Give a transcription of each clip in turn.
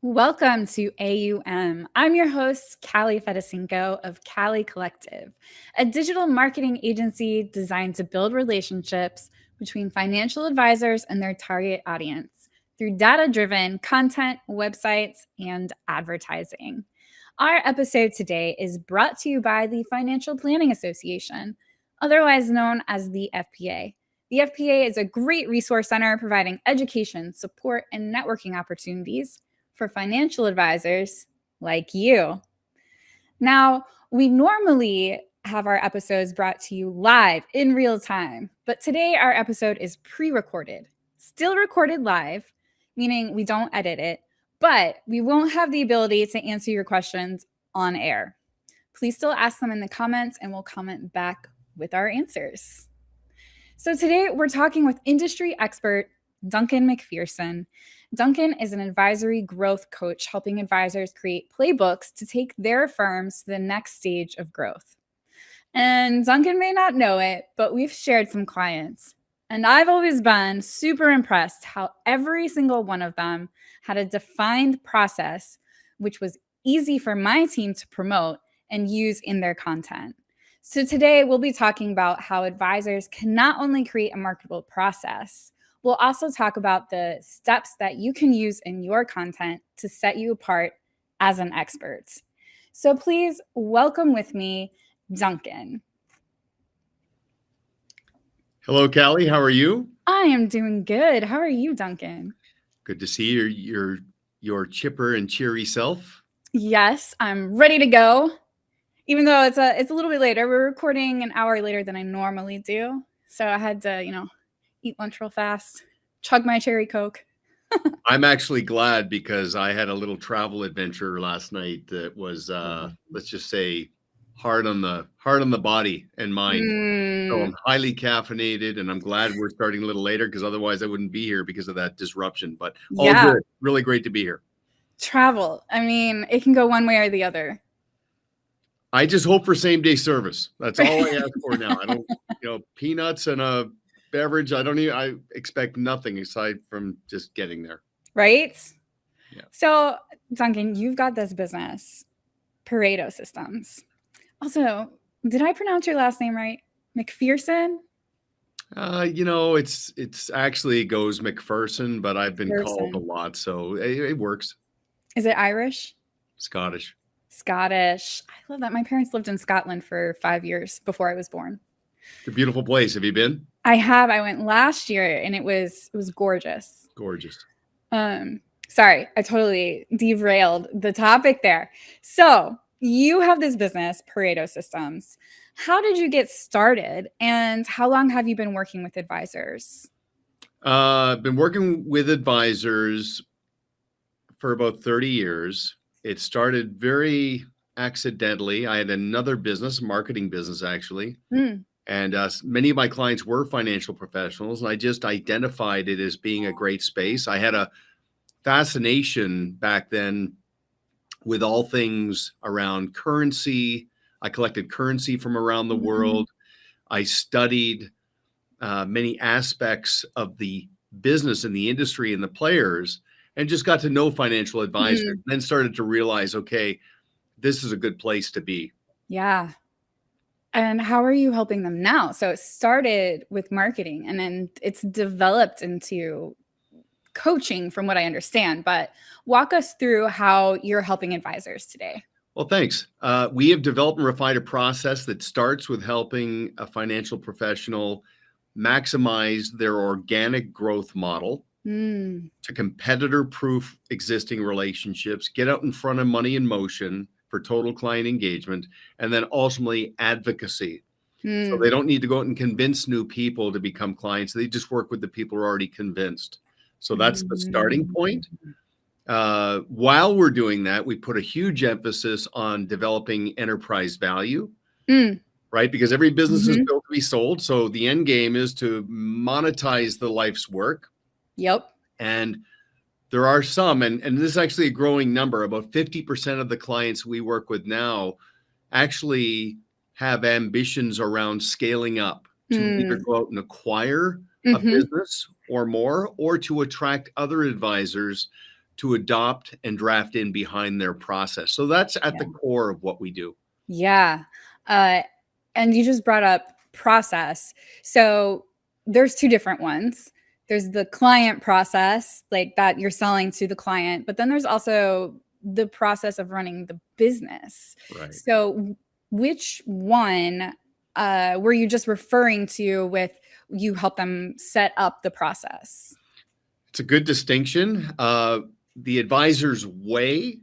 Welcome to A.U.M. I'm your host, Kalli Fedosinko of Kalli Collective, a digital marketing agency designed to build relationships between financial advisors and their target audience through data-driven content, websites, and advertising. Our episode today is brought to you by the Financial Planning Association, otherwise known as the FPA. The FPA is a great resource center providing education, support, and networking opportunities for financial advisors like you. Now, we normally have our episodes brought to you live in real time, but today our episode is pre-recorded, still recorded live, meaning we don't edit it, but we won't have the ability to answer your questions on air. Please still ask them in the comments and we'll comment back with our answers. So today we're talking with industry expert Duncan McPherson. Duncan is an advisory growth coach helping advisors create playbooks to take their firms to the next stage of growth. And Duncan may not know it, but we've shared some clients. And I've always been super impressed how every single one of them had a defined process, which was easy for my team to promote and use in their content. So today we'll be talking about how advisors can not only create a marketable process, we'll also talk about the steps that you can use in your content to set you apart as an expert. So please welcome with me, Duncan. Hello, Kalli. How are you? I am doing good. How are you, Duncan? Good to see your chipper and cheery self. Yes, I'm ready to go. Even though it's a little bit later, we're recording an hour later than I normally do. So I had to, eat lunch real fast, chug my cherry Coke. I'm actually glad because I had a little travel adventure last night that was, let's just say, hard on the body and mind. So I'm highly caffeinated, and I'm glad we're starting a little later because otherwise I wouldn't be here because of that disruption. But all good. Really great to be here. Travel. I mean, it can go one way or the other. I just hope for same-day service. That's all I ask for now. I don't, peanuts and a beverage. I expect nothing aside from just getting there. Right? Yeah. So, Duncan, you've got this business, Pareto Systems. Also, did I pronounce your last name right? McPherson? It's actually goes McPherson, but I've been called a lot, so it works. Is it Irish? Scottish. I love that. My parents lived in Scotland for 5 years before I was born. It's a beautiful place. Have you been? I have. I went last year and it was gorgeous. Gorgeous. Sorry, I totally derailed the topic there. So you have this business, Pareto Systems. How did you get started and how long have you been working with advisors? I've been working with advisors for about 30 years. It started very accidentally. I had another business, marketing business, actually. And many of my clients were financial professionals, and I just identified it as being a great space. I had a fascination back then with all things around currency. I collected currency from around the world. I studied many aspects of the business and the industry and the players, and just got to know financial advisors, and then started to realize, okay, this is a good place to be. Yeah. And how are you helping them now? So it started with marketing and then it's developed into coaching from what I understand, but walk us through how you're helping advisors today. Well, thanks. We have developed and refined a process that starts with helping a financial professional maximize their organic growth model to competitor-proof existing relationships, get out in front of money in motion for total client engagement, and then ultimately advocacy. So they don't need to go out and convince new people to become clients. They just work with the people who are already convinced. So that's the starting point. While we're doing that, we put a huge emphasis on developing enterprise value, right? Because every business is built to be sold. So the end game is to monetize the life's work. Yep. And there are some, and this is actually a growing number, about 50% of the clients we work with now actually have ambitions around scaling up to either go out and acquire a business or more, or to attract other advisors to adopt and draft in behind their process. So that's at the core of what we do. Yeah. And you just brought up process. So there's two different ones. There's the client process, like that you're selling to the client, but then there's also the process of running the business. Right. So which one were you just referring to with you help them set up the process? It's a good distinction. The advisor's way,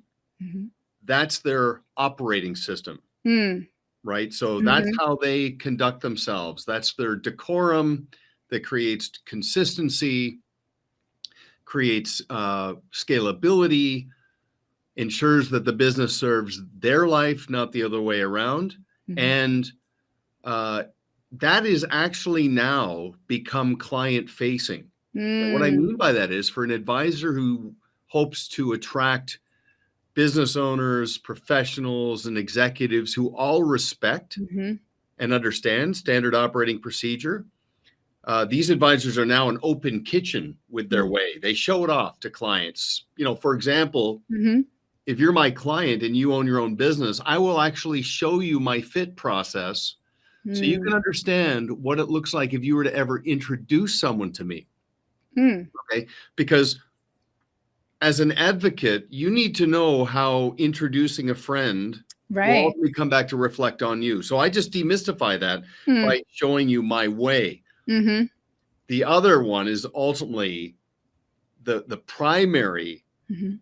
that's their operating system, right? So that's how they conduct themselves. That's their decorum that creates consistency, creates scalability, ensures that the business serves their life, not the other way around. And that is actually now become client facing. What I mean by that is, for an advisor who hopes to attract business owners, professionals, and executives who all respect and understand standard operating procedure, these advisors are now an open kitchen with their way. They show it off to clients. You know, for example, if you're my client and you own your own business, I will actually show you my fit process so you can understand what it looks like if you were to ever introduce someone to me. Okay, because as an advocate, you need to know how introducing a friend will ultimately come back to reflect on you. So I just demystify that by showing you my way. The other one is ultimately the primary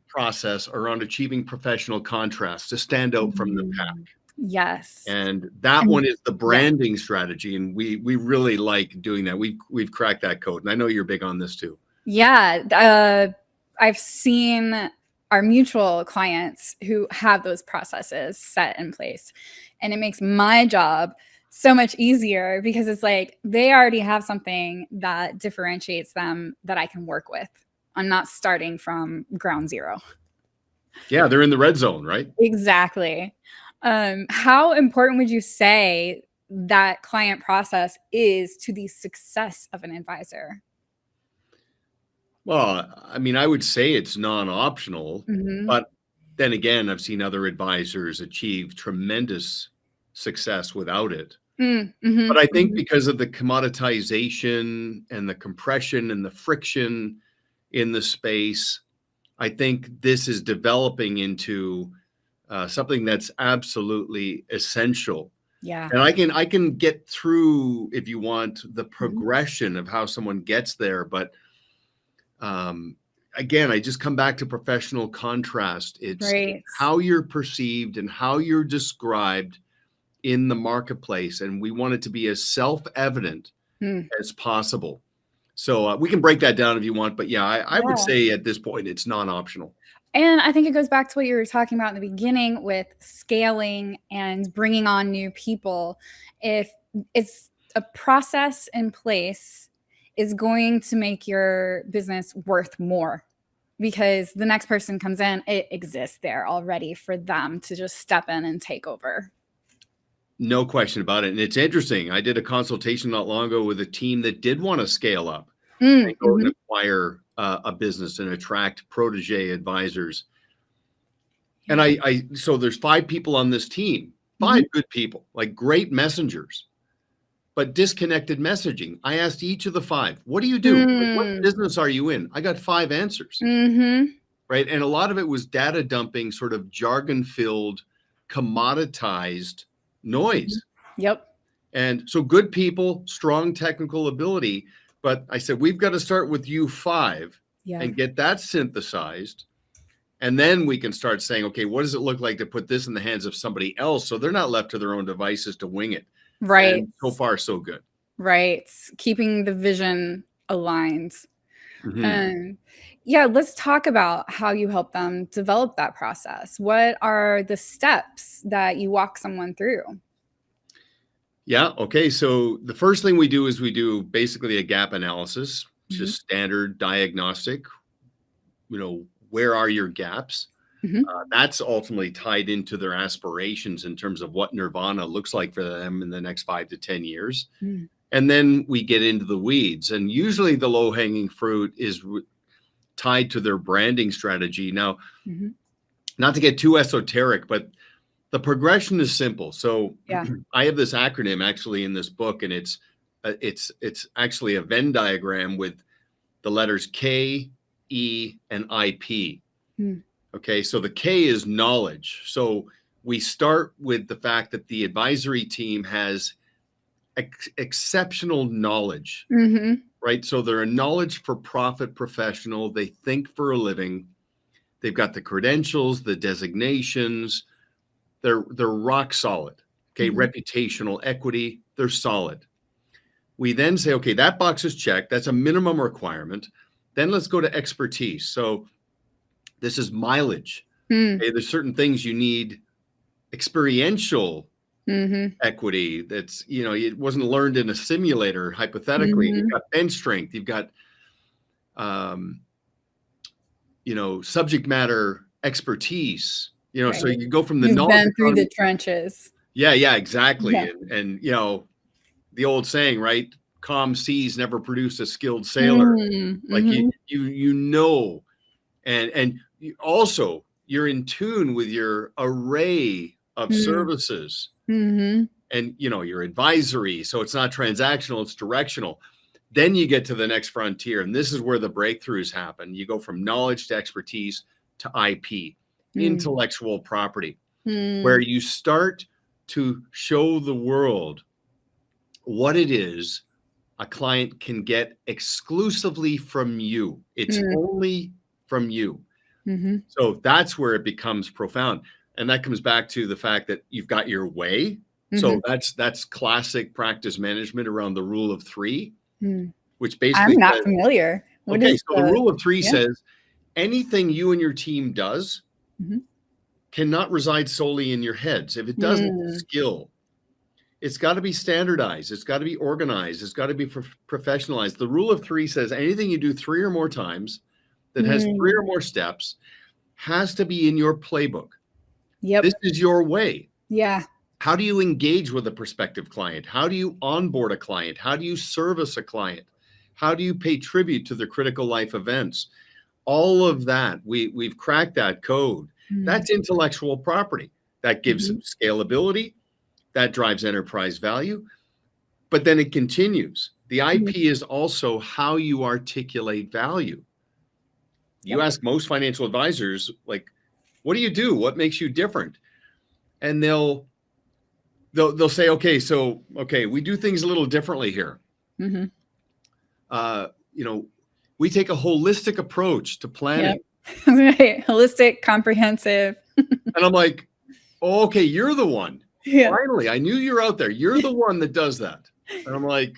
process around achieving professional contrast to stand out from the pack. Yes. And that one is the branding strategy. And we really like doing that. We've cracked that code. And I know you're big on this too. Yeah. I've seen our mutual clients who have those processes set in place. And it makes my job so much easier because it's like they already have something that differentiates them that I can work with. I'm not starting from ground zero. Yeah, they're in the red zone, right? Exactly. How important would you say that client process is to the success of an advisor? Well, I mean, I would say it's non-optional, but then again, I've seen other advisors achieve tremendous success without it. But I think because of the commoditization and the compression and the friction in the space, I think this is developing into something that's absolutely essential. Yeah. And I can get through, if you want, the progression of how someone gets there. But again, I just come back to professional contrast. It's how you're perceived and how you're described in the marketplace. And we want it to be as self-evident as possible. So we can break that down if you want. But yeah, I would say at this point, it's non-optional. And I think it goes back to what you were talking about in the beginning with scaling and bringing on new people. If it's a process in place is going to make your business worth more because the next person comes in, it exists there already for them to just step in and take over. No question about it. And it's interesting. I did a consultation not long ago with a team that did want to scale up and go and acquire a business and attract protege advisors. And so there's 5 people on this team, 5 good people, like great messengers, but disconnected messaging. I asked each of the 5, what do you do? Like, what business are you in? I got 5 answers, right? And a lot of it was data dumping, sort of jargon-filled, commoditized noise. Yep. And so good people, strong technical ability. But I said, we've got to start with you 5 and get that synthesized. And then we can start saying, okay, what does it look like to put this in the hands of somebody else so they're not left to their own devices to wing it? Right. And so far, so good. Right. Keeping the vision aligned. Yeah, let's talk about how you help them develop that process. What are the steps that you walk someone through? Yeah. Okay. So the first thing we do is we do basically a gap analysis, just standard diagnostic. You know, where are your gaps? That's ultimately tied into their aspirations in terms of what nirvana looks like for them in the next 5 to 10 years. And then we get into the weeds. And usually the low-hanging fruit is tied to their branding strategy. Now, not to get too esoteric, but the progression is simple. So I have this acronym actually in this book, and it's actually a Venn diagram with the letters K, E, and IP. Okay, so the K is knowledge. So we start with the fact that the advisory team has exceptional knowledge, right? So they're a knowledge for profit professional. They think for a living. They've got the credentials, the designations. They're rock solid. Okay, reputational equity. They're solid. We then say, okay, that box is checked. That's a minimum requirement. Then let's go to expertise. So this is mileage. Okay, there's certain things you need experiential equity. That's, it wasn't learned in a simulator, hypothetically. You've got bench strength. You've got, subject matter expertise. Right. So you go from the knowledge. You've been through the trenches. Yeah, exactly. Yeah. And the old saying, right? Calm seas never produce a skilled sailor. Like and also you're in tune with your array of services and your advisory. So it's not transactional, it's directional. Then you get to the next frontier, and this is where the breakthroughs happen. You go from knowledge to expertise to IP, intellectual property, where you start to show the world what it is a client can get exclusively from you. It's only from you. So that's where it becomes profound. And that comes back to the fact that you've got your way. So that's classic practice management around the rule of three, which basically I'm not familiar. So the rule of three says anything you and your team does cannot reside solely in your heads. If it doesn't, it's skill. It's got to be standardized. It's got to be organized. It's got to be professionalized. The rule of three says anything you do 3 or more times that has 3 or more steps has to be in your playbook. This is your way. How do you engage with a prospective client? How do you onboard a client? How do you service a client? How do you pay tribute to their critical life events? All of that, we've cracked that code. That's intellectual property. That gives scalability. That drives enterprise value. But then it continues. The IP is also how you articulate value. You ask most financial advisors, like, what do you do? What makes you different? And they'll say, okay, we do things a little differently here. We take a holistic approach to planning. Right. Holistic, comprehensive. And I'm like, oh, okay, you're the one. Finally, I knew you're out there. You're the one that does that. And I'm like,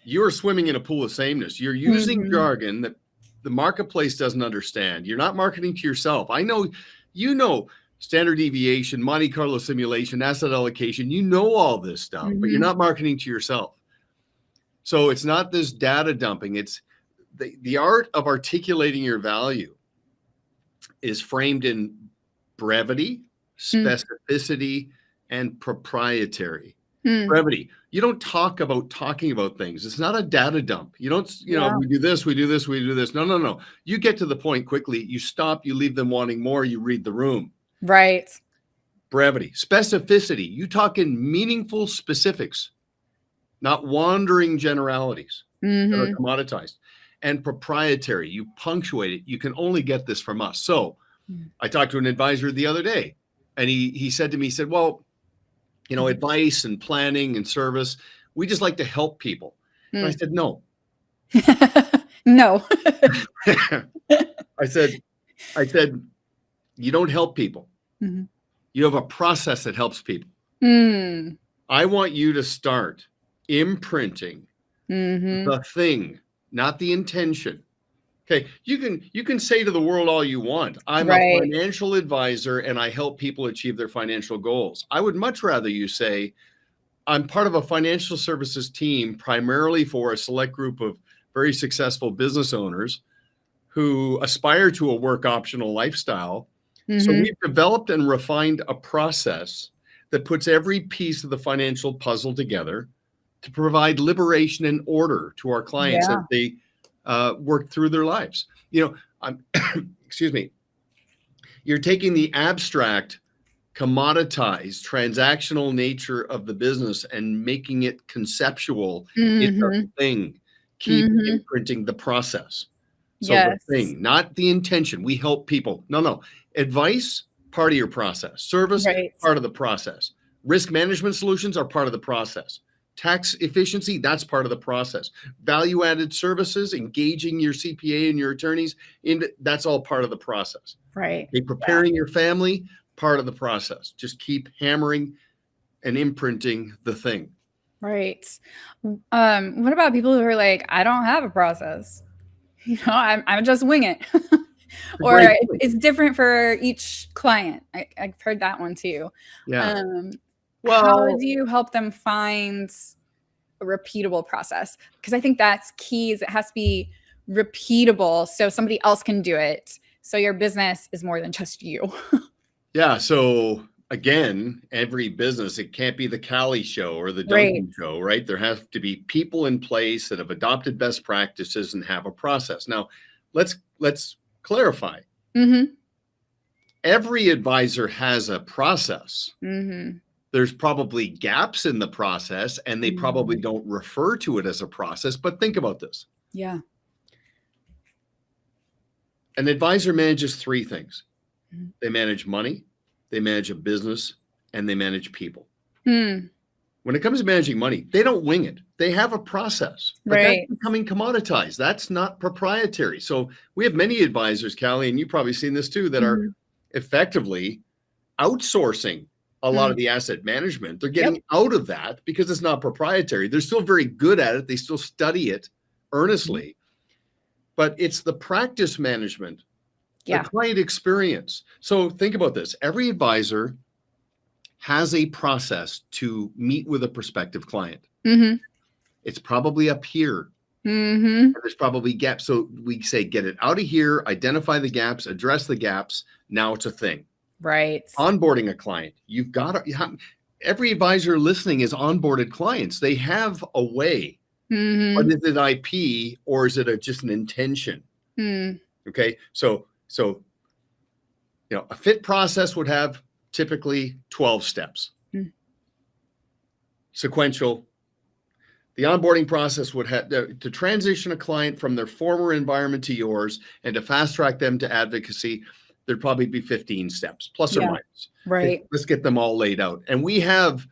you're swimming in a pool of sameness. You're using jargon that the marketplace doesn't understand. You're not marketing to yourself. I know, standard deviation, Monte Carlo simulation, asset allocation, all this stuff, but you're not marketing to yourself. So it's not this data dumping. It's the art of articulating your value is framed in brevity, specificity, and proprietary. Brevity. You don't talk about talking about things. It's not a data dump. You don't, we do this, we do this, we do this. No. You get to the point quickly. You stop, you leave them wanting more, you read the room. Right. Brevity. Specificity. You talk in meaningful specifics, not wandering generalities that are commoditized. And proprietary. You punctuate it. You can only get this from us. So I talked to an advisor the other day, and he said to me, well, advice and planning and service, we just like to help people. And I said, no. No. I said, you don't help people. You have a process that helps people. I want you to start imprinting the thing, not the intention. Okay, you can say to the world all you want. I'm a financial advisor and I help people achieve their financial goals. I would much rather you say, I'm part of a financial services team primarily for a select group of very successful business owners who aspire to a work optional lifestyle. So we've developed and refined a process that puts every piece of the financial puzzle together to provide liberation and order to our clients as they work through their lives. excuse me, you're taking the abstract, commoditized, transactional nature of the business and making it conceptual. It's a Mm-hmm. thing. Keep Mm-hmm. imprinting the process. So the Yes. thing, not the intention. We help people. No. Advice, part of your process. Service, Right. part of the process. Risk management solutions are part of the process. Tax efficiency, that's part of the process. Value-added services, engaging your CPA and your attorneys, that's all part of the process. Right. Okay, preparing your family, part of the process. Just keep hammering and imprinting the thing. Right. What about people who are like, I don't have a process? I'm just wing it. Or Great point. it's different for each client. I've heard that one too. Yeah. How Well, do you help them find a repeatable process? Because I think that's key, is it has to be repeatable so somebody else can do it. So your business is more than just you. yeah. So again, every business, it can't be the Kalli show or the Right. Duncan show, right? There have to be people in place that have adopted best practices and have a process. Now, let's clarify. Mm-hmm. Every advisor has a process. Mm-hmm. There's probably gaps in the process, and they probably don't refer to it as a process. But think about this. Yeah. An advisor manages three things. Mhm. They manage money, they manage a business, and they manage people. Mm. When it comes to managing money, they don't wing it. They have a process, but that's Right. becoming commoditized. That's not proprietary. So we have many advisors, Kalli, and you've probably seen this too, that are Mhm. effectively outsourcing a lot Mm. of the asset management. They're Yep. getting out of that because it's not proprietary. They're still very good at it. They still study it earnestly, but it's the practice management, the Yeah. client experience. So think about this. Every advisor has a process to meet with a prospective client. Mm-hmm. It's probably up here. Mm-hmm. There's probably gaps. So we say, get it out of here, identify the gaps, address the gaps. Now it's a thing. Right. Onboarding a client. You've got to, every advisor listening is onboarded clients. They have a way. Mm-hmm. But is it IP or is it just an intention? Mm. Okay. So, a fit process would have typically 12 steps. Mm. Sequential. The onboarding process would have to transition a client from their former environment to yours and to fast track them to advocacy. There'd probably be 15 steps, plus or minus. Right. Okay, let's get them all laid out. And we have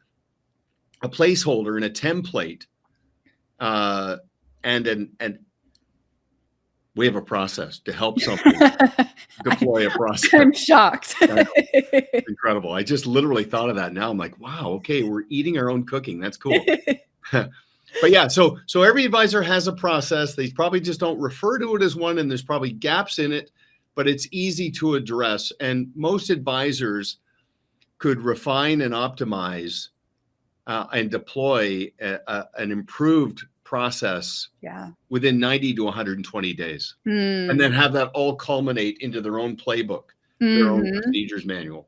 a placeholder and a template, and we have a process to help somebody deploy a process. I'm shocked. Incredible. I just literally thought of that now. I'm like, wow, okay, we're eating our own cooking. That's cool. But yeah, so every advisor has a process. They probably just don't refer to it as one, and there's probably gaps in it, but it's easy to address. And most advisors could refine and optimize and deploy an improved process within 90 to 120 days. And then have that all culminate into their own playbook, their own procedures manual.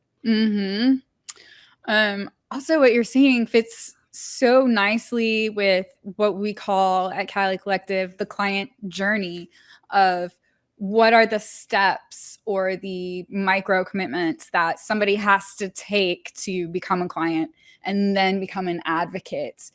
Also, what you're seeing fits so nicely with what we call at Kalli Collective the client journey of what are the steps or the micro commitments that somebody has to take to become a client and then become an advocate.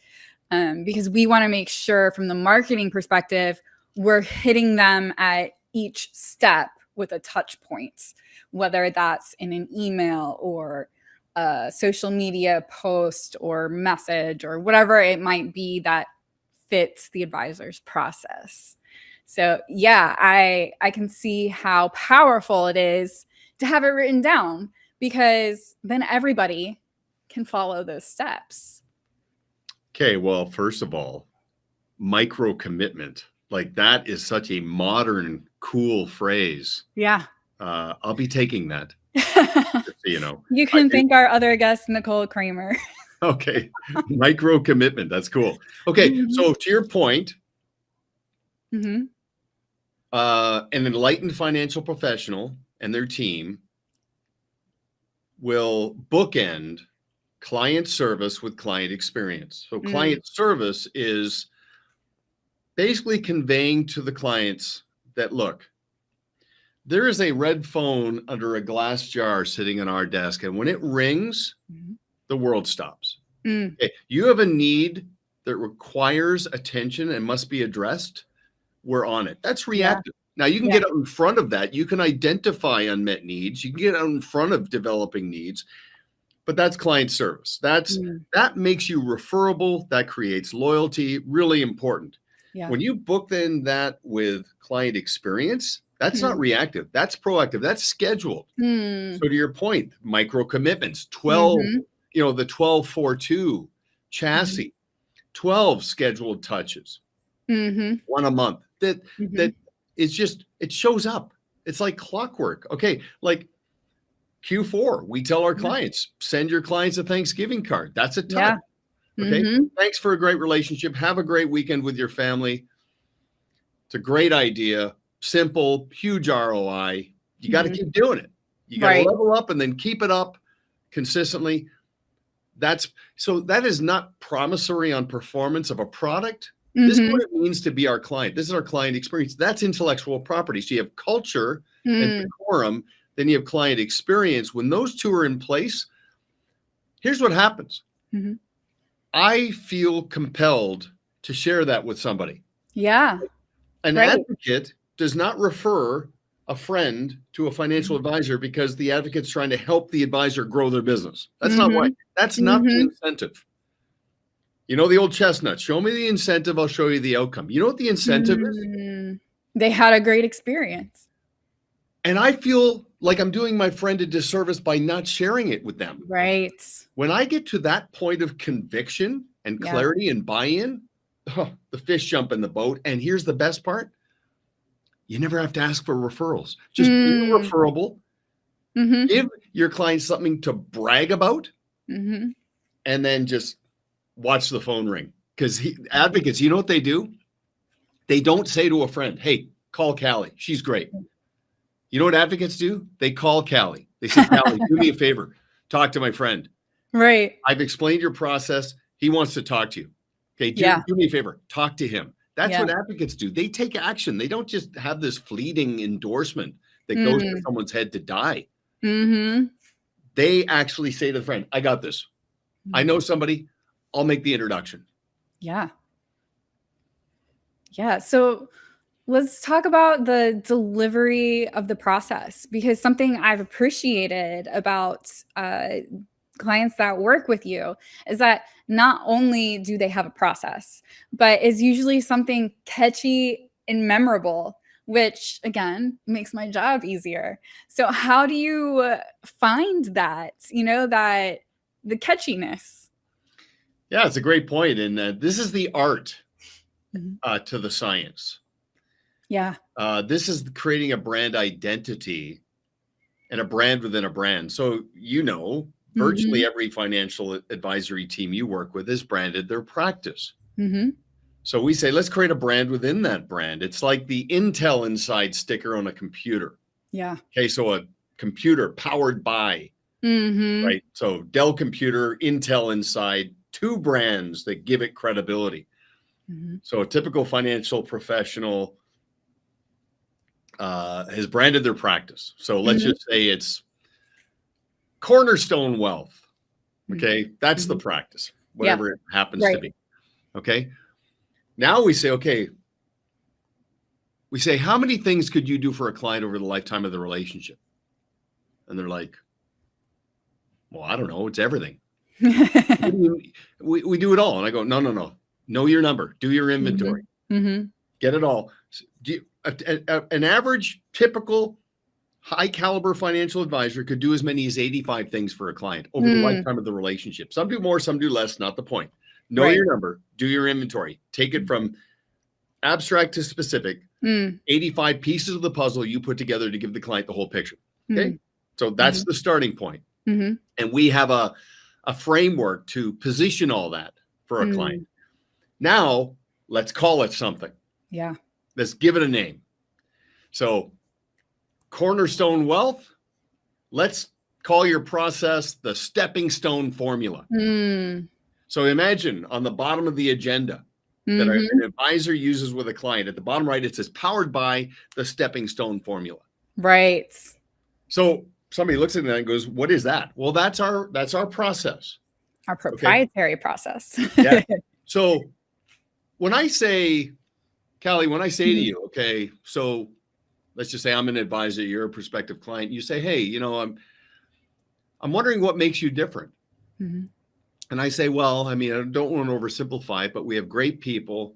Because we want to make sure from the marketing perspective, we're hitting them at each step with a touch point, whether that's in an email or a social media post or message or whatever it might be that fits the advisor's process. So yeah, I can see how powerful it is to have it written down, because then everybody can follow those steps. Okay, well, first of all, micro commitment, like that is such a modern, cool phrase. Yeah. I'll be taking that. So, you can thank our other guest, Nicole Kramer. Okay, micro commitment. That's cool. Okay, so to your point, an enlightened financial professional and their team will bookend client service with client experience. So client service is basically conveying to the clients that, look, There is a red phone under a glass jar sitting on our desk, and when it rings, the world stops. Okay. You have a need that requires attention and must be addressed. We're on it. That's reactive. Now you can get out in front of that. You can identify unmet needs. You can get out in front of developing needs, but that's client service. That makes you referable. That creates loyalty. Really important. When you book then that with client experience, that's not reactive. That's proactive. That's scheduled. So to your point, micro commitments, 12, the 12-4-2 chassis, 12 scheduled touches, one a month. That is just, it shows up. It's like clockwork. Okay. Like Q4, we tell our clients, send your clients a Thanksgiving card. That's a touch. Okay. Thanks for a great relationship. Have a great weekend with your family. It's a great idea. Simple, huge ROI. You got to keep doing it. You got to level up and then keep it up consistently. That is not promissory on performance of a product. This is what it means to be our client. This is our client experience. That's intellectual property. So you have culture and decorum, then you have client experience. When those two are in place, here's what happens. I feel compelled to share that with somebody. Yeah. An advocate does not refer a friend to a financial advisor because the advocate's trying to help the advisor grow their business. That's not why. That's not the incentive. You know the old chestnut, show me the incentive, I'll show you the outcome. You know what the incentive is? They had a great experience. And I feel like I'm doing my friend a disservice by not sharing it with them. Right. When I get to that point of conviction and clarity and buy-in, the fish jump in the boat. And here's the best part. You never have to ask for referrals. Just be referable. Give your clients something to brag about. And then just watch the phone ring. Because advocates, you know what they do? They don't say to a friend, hey, call Kalli. She's great. You know what advocates do? They call Kalli. They say, Kalli, do me a favor. Talk to my friend. Right. I've explained your process. He wants to talk to you. Okay, do me a favor. Talk to him. That's what advocates do. They take action. They don't just have this fleeting endorsement that goes to someone's head to die. They actually say to the friend, I got this. I know somebody. I'll make the introduction. Yeah. So let's talk about the delivery of the process, because something I've appreciated about clients that work with you is that not only do they have a process, but it's usually something catchy and memorable, which again makes my job easier. So how do you find that, that the catchiness? Yeah, it's a great point. And this is the art to the science. Yeah. This is creating a brand identity and a brand within a brand. So, virtually every financial advisory team you work with is branded their practice. So we say, let's create a brand within that brand. It's like the Intel Inside sticker on a computer. Yeah. Okay, so a computer powered by, right? So Dell computer, Intel Inside, two brands that give it credibility. So a typical financial professional has branded their practice. So let's just say it's Cornerstone Wealth. Okay. That's the practice, whatever it happens to be. Okay. Now we say, how many things could you do for a client over the lifetime of the relationship? And they're like, well, I don't know. It's everything. We do it all. And I go, no. Know your number. Do your inventory. Get it all. An average, typical, high caliber financial advisor could do as many as 85 things for a client over the lifetime of the relationship. Some do more, some do less, not the point. Know your number, do your inventory, take it from abstract to specific, 85 pieces of the puzzle you put together to give the client the whole picture. Okay. So that's the starting point. And we have a framework to position all that for a client. Now let's call it something. Yeah. Let's give it a name. So Cornerstone Wealth, let's call your process the stepping stone formula. So imagine on the bottom of the agenda that an advisor uses with a client, at the bottom right, it says powered by the stepping stone formula. Right. So somebody looks at that and goes, what is that? Well, that's our process. Our Okay. proprietary process. Yeah. So when I say, Kalli, when I say to Mhm. you, okay, so let's just say I'm an advisor, you're a prospective client, you say, hey, I'm wondering what makes you different. Mhm. And I say, well, I mean, I don't want to oversimplify it, but we have great people.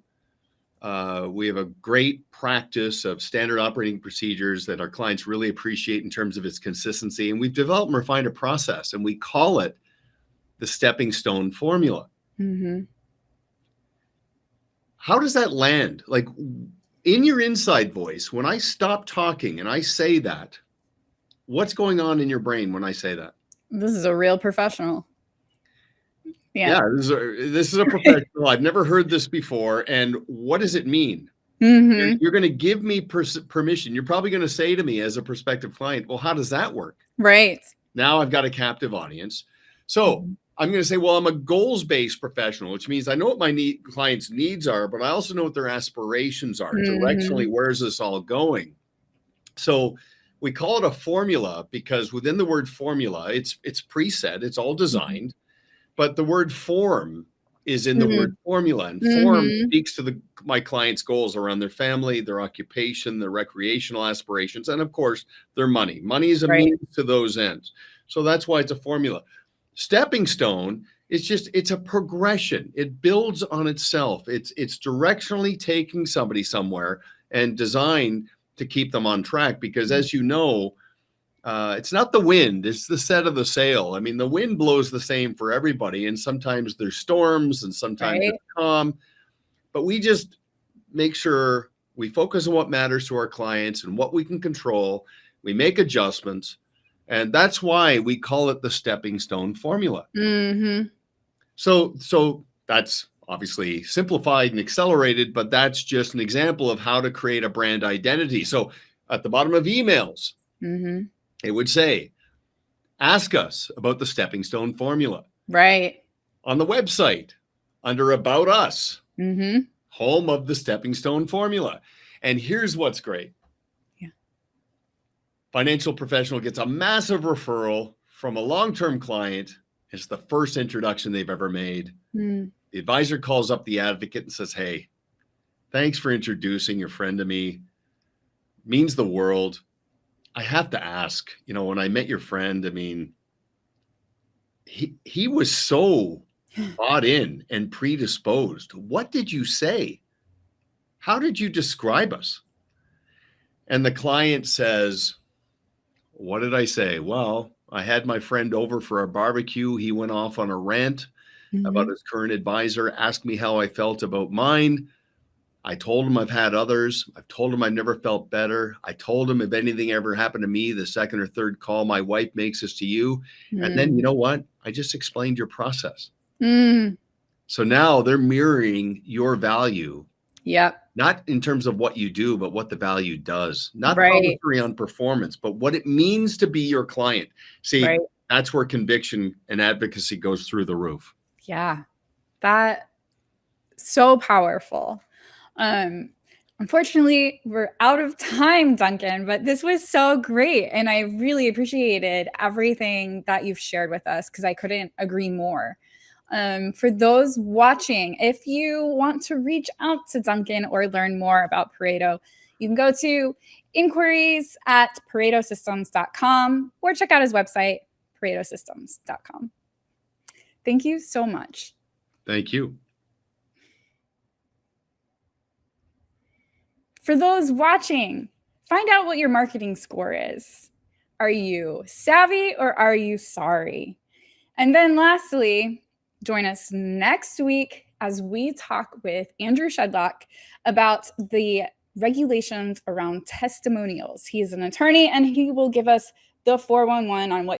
We have a great practice of standard operating procedures that our clients really appreciate in terms of its consistency. And we've developed and refined a process, and we call it the stepping stone formula. Mhm. How does that land? Like in your inside voice, when I stop talking and I say that, what's going on in your brain when I say that? This is a real professional. Yeah, Yeah. this is a professional. I've never heard this before. And what does it mean? Mhm. You're going to give me permission. You're probably going to say to me as a prospective client, well, how does that work? Right. Now I've got a captive audience. So Mhm. I'm going to say, well, I'm a goals-based professional, which means I know what my clients' needs are, but I also know what their aspirations are. Mhm. Directionally, where's this all going? So we call it a formula because within the word formula, it's preset, it's all Mhm. designed, but the word form is in the word Mhm. formula, and form Mhm. speaks to my clients' goals around their family, their occupation, their recreational aspirations, and of course, their money. Money is a Right. means to those ends. So that's why it's a formula. Stepping stone is just, it's a progression. It builds on itself. It's directionally taking somebody somewhere and designed to keep them on track because, as you know, it's not the wind, it's the set of the sail. I mean, the wind blows the same for everybody, and sometimes there's storms and sometimes Right. it's calm, but we just make sure we focus on what matters to our clients and what we can control. We make adjustments, and that's why we call it the stepping stone formula. Mhm. So that's obviously simplified and accelerated, but that's just an example of how to create a brand identity. So at the bottom of emails, Mhm. it would say, ask us about the stepping stone formula. Right. On the website, under About Us, Mhm. home of the stepping stone formula. And here's what's great. Yeah. Financial professional gets a massive referral from a long-term client. It's the first introduction they've ever made. Mm. The advisor calls up the advocate and says, hey, thanks for introducing your friend to me. Means the world. I have to ask, when I met your friend, I mean, he was so bought in and predisposed. What did you say? How did you describe us? And the client says, what did I say? Well, I had my friend over for a barbecue. He went off on a rant about Mhm. his current advisor, asked me how I felt about mine. I told him I've had others. I've told him I've never felt better. I told him if anything ever happened to me, the second or third call my wife makes is to you. And then you Mm. know what? I just explained your process. Mm. So now they're mirroring your value, Yep. not in terms of what you do, but what the value does. Not Right. commentary on performance, but what it means to be your client. See, Right. that's where conviction and advocacy goes through the roof. Yeah. That so powerful. Um, Unfortunately, we're out of time, Duncan, but this was so great. And I really appreciated everything that you've shared with us because I couldn't agree more. For those watching, if you want to reach out to Duncan or learn more about Pareto, you can go to inquiries@paretosystems.com or check out his website, paretosystems.com. Thank you so much. Thank you. For those watching, find out what your marketing score is. Are you savvy or are you sorry? And then lastly, join us next week as we talk with Andrew Shedlock about the regulations around testimonials. He is an attorney and he will give us the 411 on what